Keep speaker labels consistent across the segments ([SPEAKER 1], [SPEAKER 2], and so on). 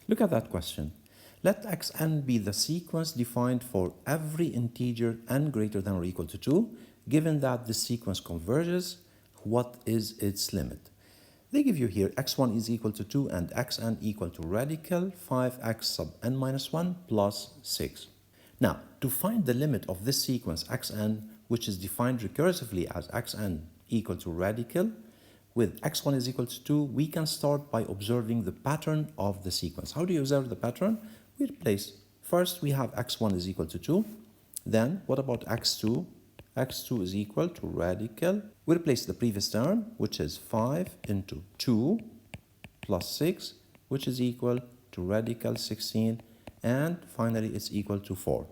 [SPEAKER 1] Look at that question. Let xn be the sequence defined for every integer n greater than or equal to 2. Given that this sequence converges, what is its limit? They give you here x1 is equal to 2 and xn equal to radical 5x sub n minus 1 plus 6. Now, to find the limit of this sequence xn, which is defined recursively as xn equal to radical, with x1 is equal to 2, we can start by observing the pattern of the sequence. How do you observe the pattern? We replace. First, we have x1 is equal to 2. Then, what about x2? x2 is equal to radical. We replace the previous term, which is 5 into 2 plus 6, which is equal to radical 16. And finally, it's equal to 4.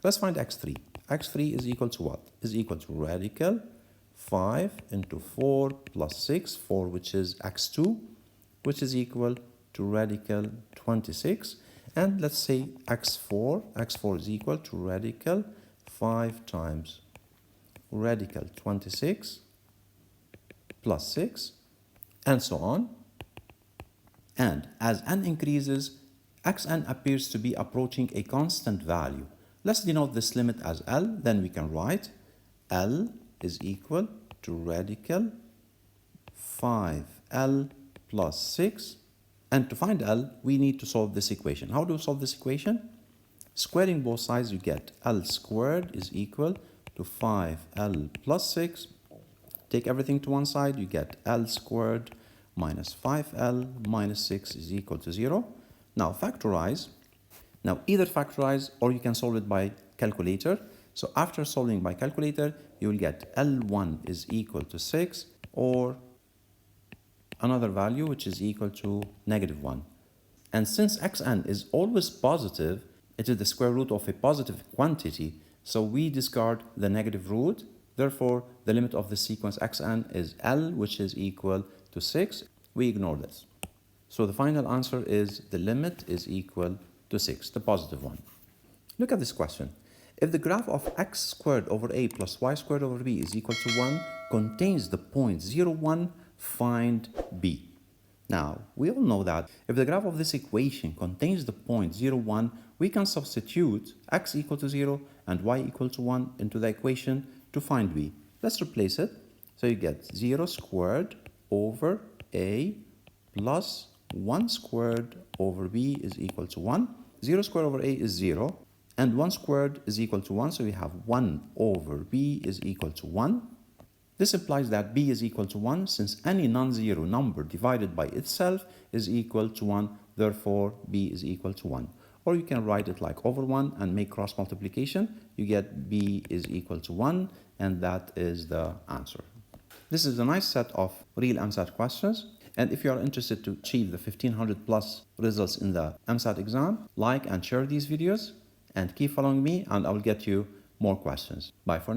[SPEAKER 1] Let's find x3. x3 is equal to what? Is equal to radical 5 into 4 plus 6, 4 which is x2, which is equal to radical 26. And let's say x4 is equal to radical 5 times radical 26 plus 6, and so on. And as n increases, xn appears to be approaching a constant value. Let's denote this limit as L, then we can write L is equal to radical 5L plus 6. And to find L, we need to solve this equation. How do we solve this equation? Squaring both sides, you get L squared is equal to 5L plus 6. Take everything to one side, you get L squared minus 5L minus 6 is equal to 0. Now factorize. Now either factorize or you can solve it by calculator. So after solving by calculator, you will get L1 is equal to 6 or another value which is equal to -1. And since xn is always positive, it is the square root of a positive quantity, so we discard the negative root. Therefore, the limit of the sequence xn is L, which is equal to 6. We ignore this. So the final answer is the limit is equal to 6, the positive one. Look at this question. If the graph of x squared over a plus y squared over b is equal to 1 contains the point 0, 1, find b. Now, we all know that if the graph of this equation contains the point 0, 1, we can substitute x equal to 0 and y equal to 1 into the equation to find b. Let's replace it. So you get 0 squared over a plus 1 squared over b is equal to 1. 0 squared over a is 0. And 1 squared is equal to 1, so we have 1 over b is equal to 1. This implies that b is equal to 1 since any non-zero number divided by itself is equal to 1, therefore b is equal to 1. Or you can write it like over 1 and make cross multiplication. You get b is equal to 1, and that is the answer. This is a nice set of real EmSAT questions. And if you are interested to achieve the 1500 plus results in the EmSAT exam, like and share these videos. And keep following me and I will get you more questions. Bye for now.